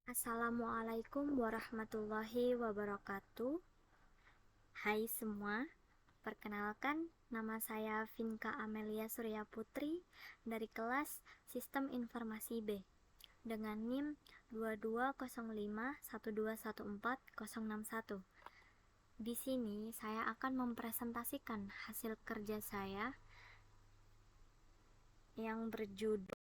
Assalamualaikum warahmatullahi wabarakatuh. Hai semua, perkenalkan nama saya Vinka Amelia Surya Putri dari kelas Sistem Informasi B dengan NIM 220512140061. Di sini saya akan mempresentasikan hasil kerja saya yang berjudul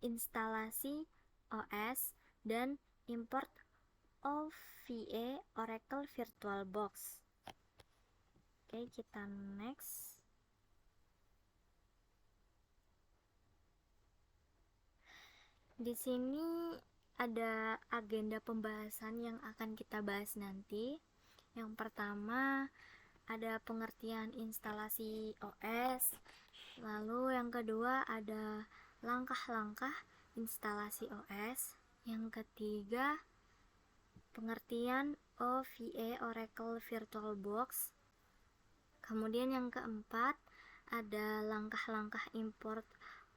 instalasi OS dan import OVA Oracle VirtualBox. Oke, kita next. Di sini ada agenda pembahasan yang akan kita bahas nanti. Yang pertama ada pengertian instalasi OS. Lalu yang kedua ada langkah-langkah instalasi OS. Yang ketiga pengertian OVA Oracle VirtualBox. Kemudian yang keempat ada langkah-langkah import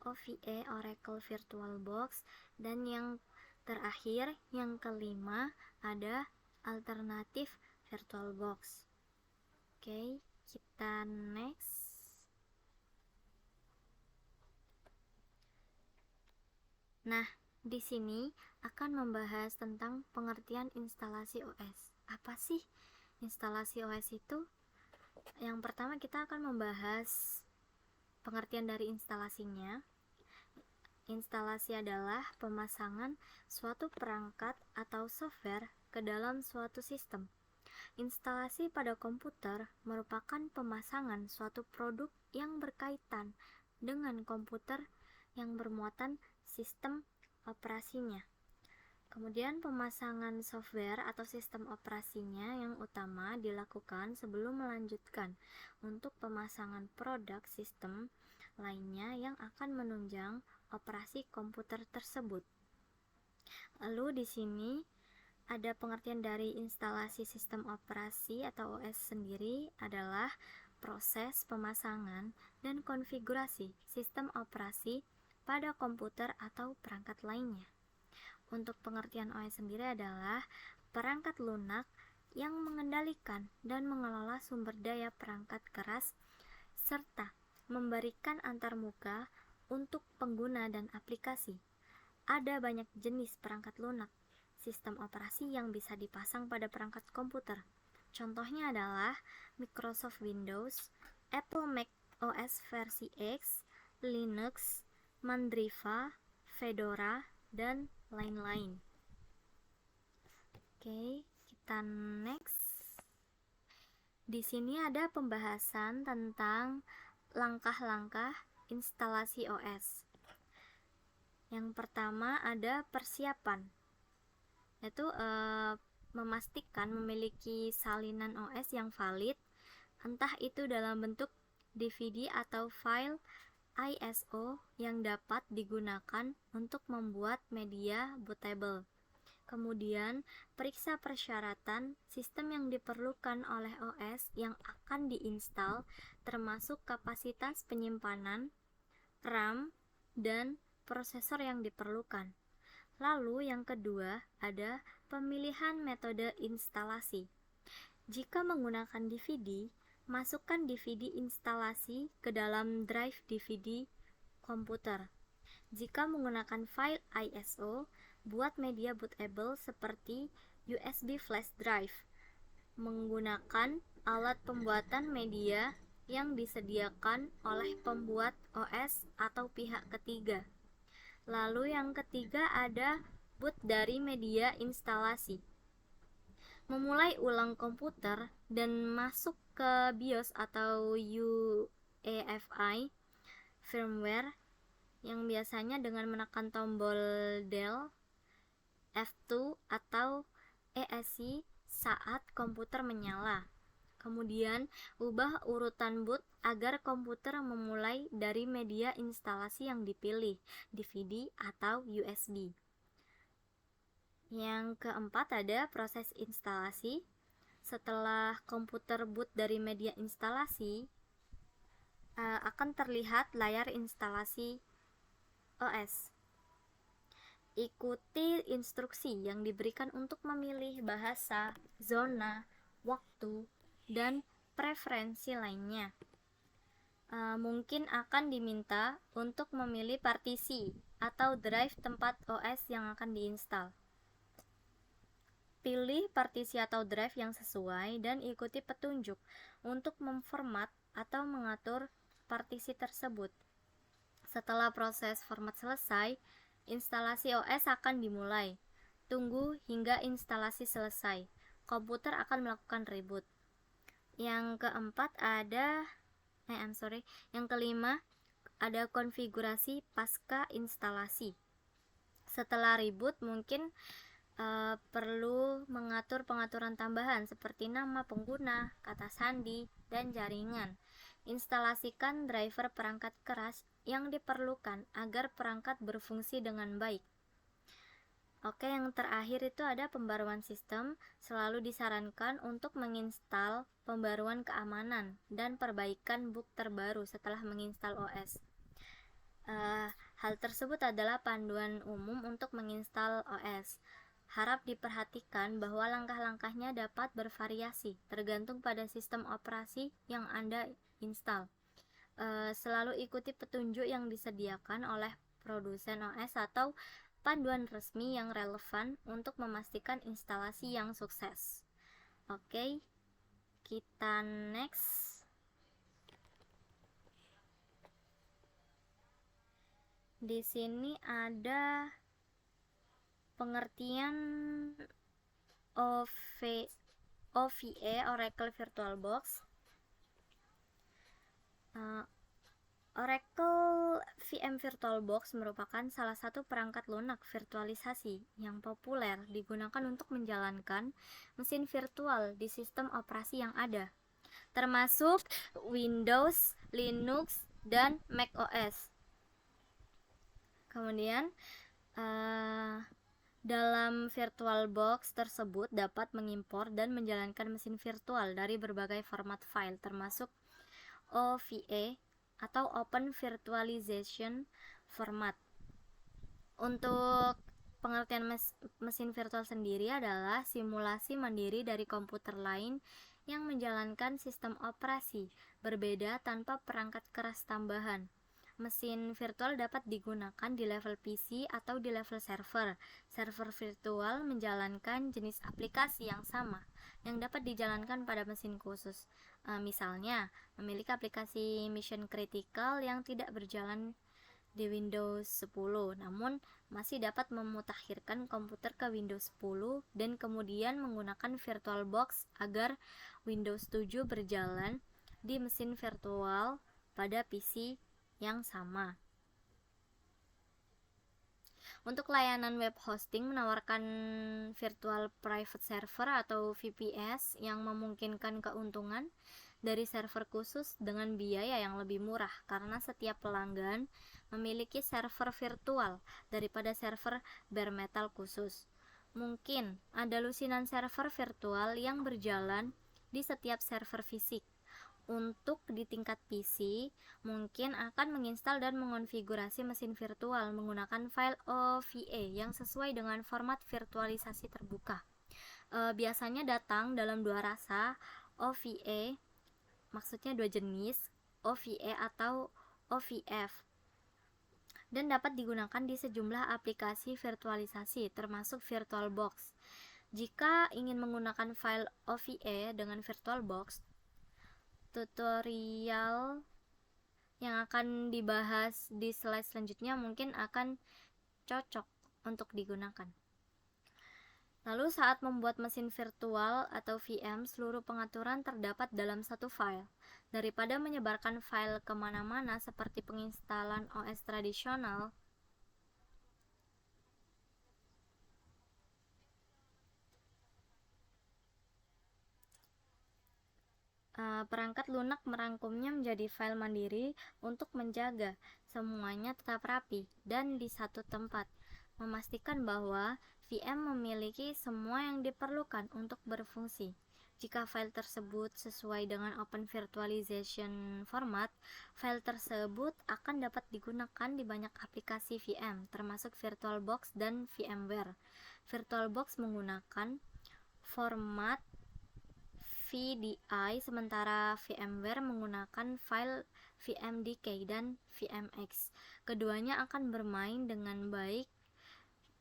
OVA Oracle VirtualBox, dan yang terakhir yang kelima ada alternatif VirtualBox. Oke, kita next. Nah, di sini akan membahas tentang pengertian instalasi OS. Apa sih instalasi OS itu? Yang pertama kita akan membahas pengertian dari instalasinya. Instalasi adalah pemasangan suatu perangkat atau software ke dalam suatu sistem. Instalasi pada komputer merupakan pemasangan suatu produk yang berkaitan dengan komputer yang bermuatan sistem operasinya. Kemudian pemasangan software atau sistem operasinya yang utama dilakukan sebelum melanjutkan untuk pemasangan produk sistem lainnya yang akan menunjang operasi komputer tersebut. Lalu di sini ada pengertian dari instalasi sistem operasi atau OS sendiri adalah proses pemasangan dan konfigurasi sistem operasi pada komputer atau perangkat lainnya. Untuk pengertian OS sendiri adalah perangkat lunak yang mengendalikan dan mengelola sumber daya perangkat keras serta memberikan antarmuka untuk pengguna dan aplikasi. Ada banyak jenis perangkat lunak sistem operasi yang bisa dipasang pada perangkat komputer. Contohnya adalah Microsoft Windows, Apple Mac OS versi X, Linux, Mandriva, Fedora, dan lain-lain. Oke, kita next. Di sini ada pembahasan tentang langkah-langkah instalasi OS. Yang pertama ada persiapan, yaitu memastikan memiliki salinan OS yang valid, entah itu dalam bentuk DVD atau file ISO yang dapat digunakan untuk membuat media bootable. Kemudian, periksa persyaratan sistem yang diperlukan oleh OS yang akan diinstal, termasuk kapasitas penyimpanan, RAM, dan prosesor yang diperlukan. Lalu yang kedua ada pemilihan metode instalasi. Jika menggunakan DVD, masukkan DVD instalasi ke dalam drive DVD komputer. Jika menggunakan file ISO, buat media bootable seperti USB flash drive. Menggunakan alat pembuatan media yang disediakan oleh pembuat OS atau pihak ketiga. Lalu yang ketiga ada boot dari media instalasi. Memulai ulang komputer dan masuk ke BIOS atau UEFI firmware yang biasanya dengan menekan tombol Del, F2 atau ESC saat komputer menyala. Kemudian ubah urutan boot agar komputer memulai dari media instalasi yang dipilih, DVD atau USB. Yang keempat ada proses instalasi. Setelah komputer boot dari media instalasi, akan terlihat layar instalasi OS. Ikuti instruksi yang diberikan untuk memilih bahasa, zona, waktu, dan preferensi lainnya. Mungkin akan diminta untuk memilih partisi atau drive tempat OS yang akan diinstal. Pilih partisi atau drive yang sesuai dan ikuti petunjuk untuk memformat atau mengatur partisi tersebut. Setelah proses format selesai, instalasi OS akan dimulai. Tunggu hingga instalasi selesai. Komputer akan melakukan reboot. Yang keempat yang kelima ada konfigurasi pasca instalasi. Setelah reboot mungkin perlu mengatur pengaturan tambahan seperti nama pengguna, kata sandi, dan jaringan. Instalasikan driver perangkat keras yang diperlukan agar perangkat berfungsi dengan baik. Oke, yang terakhir itu ada pembaruan sistem. Selalu disarankan untuk menginstal pembaruan keamanan dan perbaikan bug terbaru setelah menginstal OS. Hal tersebut adalah panduan umum untuk menginstal OS. Harap diperhatikan bahwa langkah-langkahnya dapat bervariasi tergantung pada sistem operasi yang Anda install. Selalu ikuti petunjuk yang disediakan oleh produsen OS atau panduan resmi yang relevan untuk memastikan instalasi yang sukses. Oke, kita next. Di sini ada pengertian OVA, Oracle VirtualBox. Oracle VM VirtualBox merupakan salah satu perangkat lunak virtualisasi yang populer digunakan untuk menjalankan mesin virtual di sistem operasi yang ada, termasuk Windows, Linux, dan macOS. Kemudian, dalam VirtualBox tersebut dapat mengimpor dan menjalankan mesin virtual dari berbagai format file, termasuk OVA atau Open Virtualization Format. Untuk pengertian mesin virtual sendiri adalah simulasi mandiri dari komputer lain yang menjalankan sistem operasi berbeda tanpa perangkat keras tambahan. Mesin virtual dapat digunakan di level PC atau di level server. Server virtual menjalankan jenis aplikasi yang sama yang dapat dijalankan pada mesin khusus. Misalnya, memiliki aplikasi mission critical yang tidak berjalan di Windows 10, namun masih dapat memutakhirkan komputer ke Windows 10 dan kemudian menggunakan VirtualBox agar Windows 7 berjalan di mesin virtual pada PC yang sama. Untuk layanan web hosting menawarkan virtual private server atau VPS yang memungkinkan keuntungan dari server khusus dengan biaya yang lebih murah karena setiap pelanggan memiliki server virtual daripada server bare metal khusus. Mungkin ada lusinan server virtual yang berjalan di setiap server fisik. Untuk di tingkat PC, mungkin akan menginstal dan mengonfigurasi mesin virtual menggunakan file OVA yang sesuai dengan format virtualisasi terbuka. Biasanya datang dalam dua rasa OVA, maksudnya dua jenis, OVA atau OVF, dan dapat digunakan di sejumlah aplikasi virtualisasi termasuk VirtualBox. Jika ingin menggunakan file OVA dengan VirtualBox, tutorial yang akan dibahas di slide selanjutnya mungkin akan cocok untuk digunakan. Lalu saat membuat mesin virtual atau VM, seluruh pengaturan terdapat dalam satu file. Daripada menyebarkan file kemana-mana seperti penginstalan OS tradisional, perangkat lunak merangkumnya menjadi file mandiri untuk menjaga semuanya tetap rapi dan di satu tempat, memastikan bahwa VM memiliki semua yang diperlukan untuk berfungsi. Jika file tersebut sesuai dengan Open Virtualization Format, file tersebut akan dapat digunakan di banyak aplikasi VM, termasuk VirtualBox dan VMware. VirtualBox menggunakan format VDI, sementara VMware menggunakan file VMDK dan VMX. Keduanya akan bermain dengan baik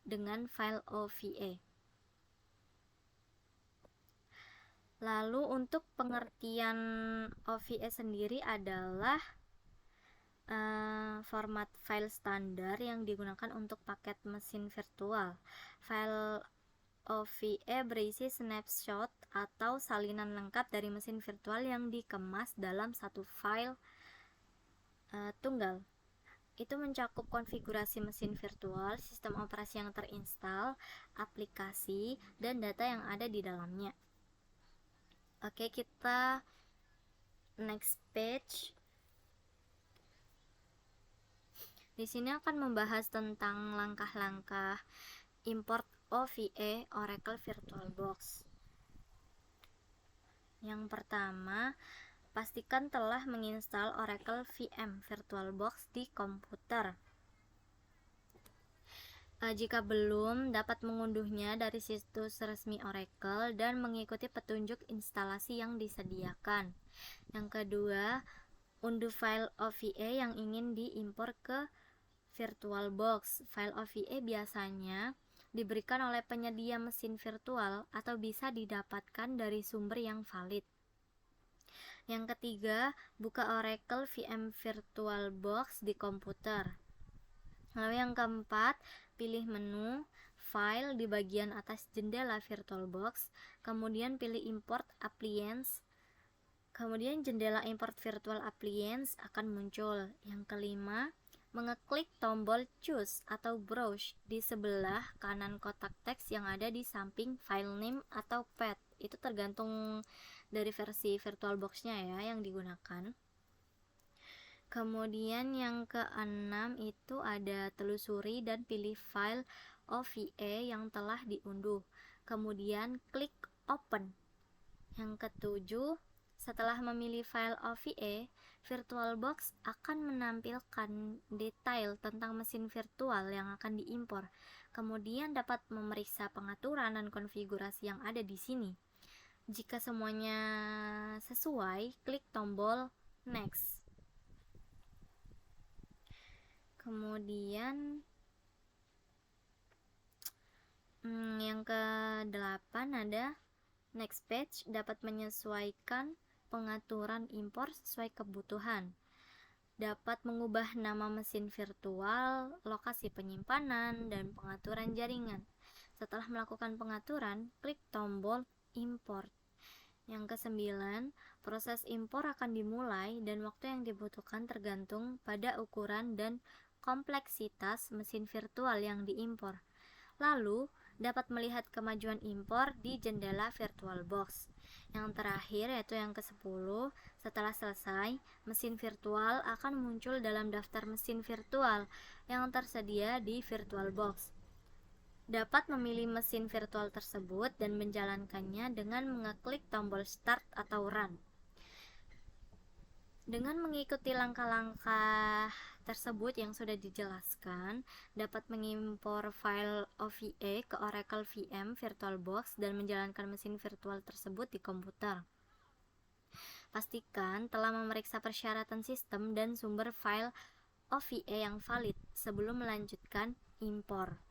dengan file OVA. Lalu untuk pengertian OVA sendiri adalah format file standar yang digunakan untuk paket mesin virtual. File OVA berisi snapshot atau salinan lengkap dari mesin virtual yang dikemas dalam satu file tunggal. Itu mencakup konfigurasi mesin virtual, sistem operasi yang terinstal, aplikasi, dan data yang ada di dalamnya. Oke, kita next page. Di sini akan membahas tentang langkah-langkah import OVA Oracle VirtualBox. Yang pertama, pastikan telah menginstal Oracle VM VirtualBox di komputer. Jika belum, dapat mengunduhnya dari situs resmi Oracle dan mengikuti petunjuk instalasi yang disediakan. Yang kedua, unduh file OVA yang ingin diimpor ke VirtualBox. File OVA biasanya diberikan oleh penyedia mesin virtual atau bisa didapatkan dari sumber yang valid. Yang ketiga, buka Oracle VM VirtualBox di komputer. Lalu yang keempat, pilih menu File di bagian atas jendela VirtualBox, kemudian pilih Import Appliance. Kemudian jendela Import Virtual Appliance akan muncul. Yang kelima, mengeklik tombol Choose atau Browse di sebelah kanan kotak teks yang ada di samping file name atau path. Itu tergantung dari versi VirtualBox-nya ya yang digunakan. Kemudian yang keenam itu ada telusuri dan pilih file OVA yang telah diunduh. Kemudian klik Open. Yang ketujuh, setelah memilih file OVA, VirtualBox akan menampilkan detail tentang mesin virtual yang akan diimpor. Kemudian dapat memeriksa pengaturan dan konfigurasi yang ada di sini. Jika semuanya sesuai, klik tombol Next. Kemudian yang ke-8 ada next page, dapat menyesuaikan pengaturan impor sesuai kebutuhan. Dapat mengubah nama mesin virtual, lokasi penyimpanan, dan pengaturan jaringan. Setelah melakukan pengaturan, klik tombol import. Yang ke-9, proses impor akan dimulai dan waktu yang dibutuhkan tergantung pada ukuran dan kompleksitas mesin virtual yang diimpor. Lalu, dapat melihat kemajuan impor di jendela VirtualBox. Yang terakhir yaitu yang ke-10, setelah selesai, mesin virtual akan muncul dalam daftar mesin virtual yang tersedia di VirtualBox. Dapat memilih mesin virtual tersebut dan menjalankannya dengan mengeklik tombol Start atau Run. Dengan mengikuti langkah-langkah tersebut yang sudah dijelaskan, dapat mengimpor file OVA ke Oracle VM VirtualBox dan menjalankan mesin virtual tersebut di komputer. Pastikan telah memeriksa persyaratan sistem dan sumber file OVA yang valid sebelum melanjutkan impor.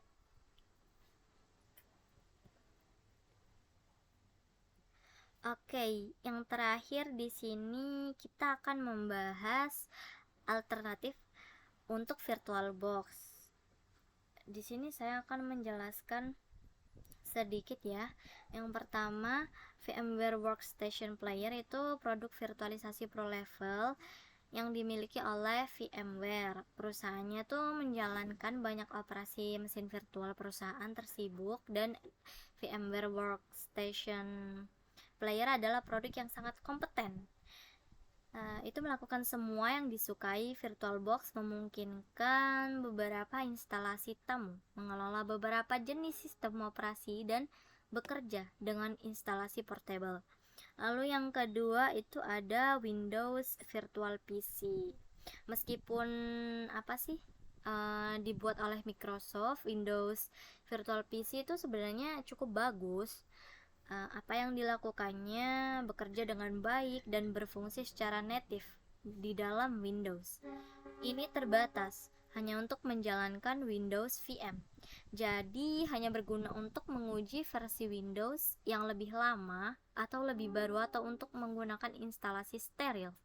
Oke, yang terakhir di sini kita akan membahas alternatif untuk VirtualBox. Di sini saya akan menjelaskan sedikit ya. Yang pertama, VMware Workstation Player itu produk virtualisasi pro level yang dimiliki oleh VMware. Perusahaannya tuh menjalankan banyak operasi mesin virtual perusahaan tersibuk, dan VMware Workstation Player adalah produk yang sangat kompeten. Itu melakukan semua yang disukai VirtualBox, memungkinkan beberapa instalasi tamu, mengelola beberapa jenis sistem operasi, dan bekerja dengan instalasi portable. Lalu yang kedua itu ada Windows Virtual PC. Meskipun dibuat oleh Microsoft, Windows Virtual PC itu sebenarnya cukup bagus. Apa yang dilakukannya bekerja dengan baik dan berfungsi secara native di dalam Windows. Ini terbatas hanya untuk menjalankan Windows VM. Jadi hanya berguna untuk menguji versi Windows yang lebih lama atau lebih baru atau untuk menggunakan instalasi steril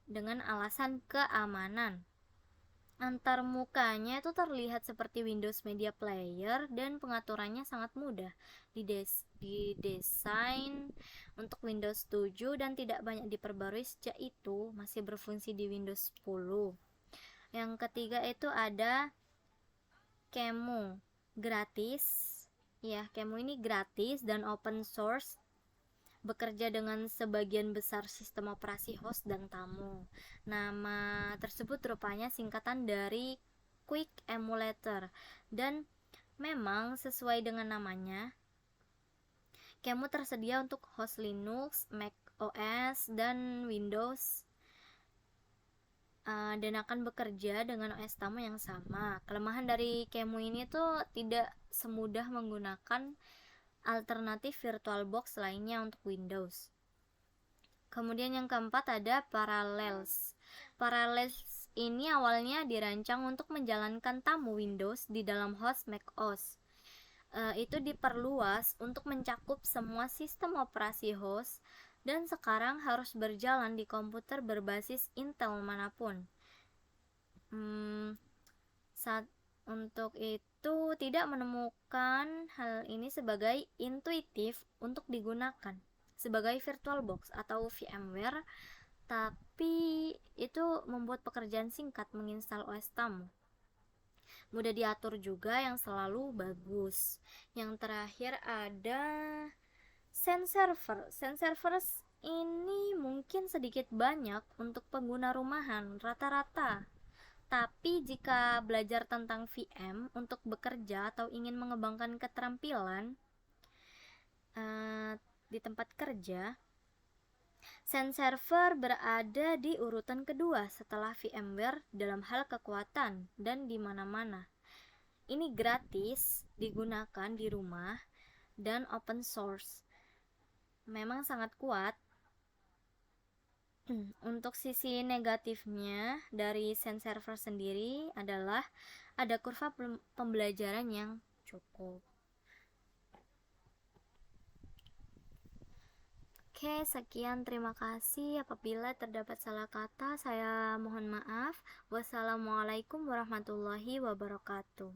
dengan alasan keamanan. Antarmukanya itu terlihat seperti Windows Media Player dan pengaturannya sangat mudah. Didesain untuk Windows 7 dan tidak banyak diperbarui sejak itu, masih berfungsi di Windows 10. Yang ketiga itu ada Qemu, gratis. Ya, Qemu ini gratis dan open source, bekerja dengan sebagian besar sistem operasi host dan tamu. Nama tersebut rupanya singkatan dari Quick Emulator, dan memang sesuai dengan namanya, Qemu tersedia untuk host Linux, Mac OS, dan Windows, dan akan bekerja dengan OS tamu yang sama. Kelemahan dari Qemu ini tuh tidak semudah menggunakan alternatif VirtualBox lainnya untuk Windows. Kemudian yang keempat ada Parallels. Parallels ini awalnya dirancang untuk menjalankan tamu Windows di dalam host macOS. Itu diperluas untuk mencakup semua sistem operasi host dan sekarang harus berjalan di komputer berbasis Intel manapun. Untuk itu tidak menemukan hal ini sebagai intuitif untuk digunakan sebagai VirtualBox atau VMware, tapi itu membuat pekerjaan singkat menginstal OS tamu. Mudah diatur juga, yang selalu bagus. Yang terakhir ada XenServer. XenServer ini mungkin sedikit banyak untuk pengguna rumahan rata-rata. Tapi jika belajar tentang VM untuk bekerja atau ingin mengembangkan keterampilan di tempat kerja, XenServer berada di urutan kedua setelah VMware dalam hal kekuatan dan di mana-mana. Ini gratis, digunakan di rumah, dan open source. Memang sangat kuat. Untuk sisi negatifnya dari XenServer sendiri adalah ada kurva pembelajaran yang cukup. Oke, sekian, terima kasih. Apabila terdapat salah kata, saya mohon maaf. Wassalamualaikum warahmatullahi wabarakatuh.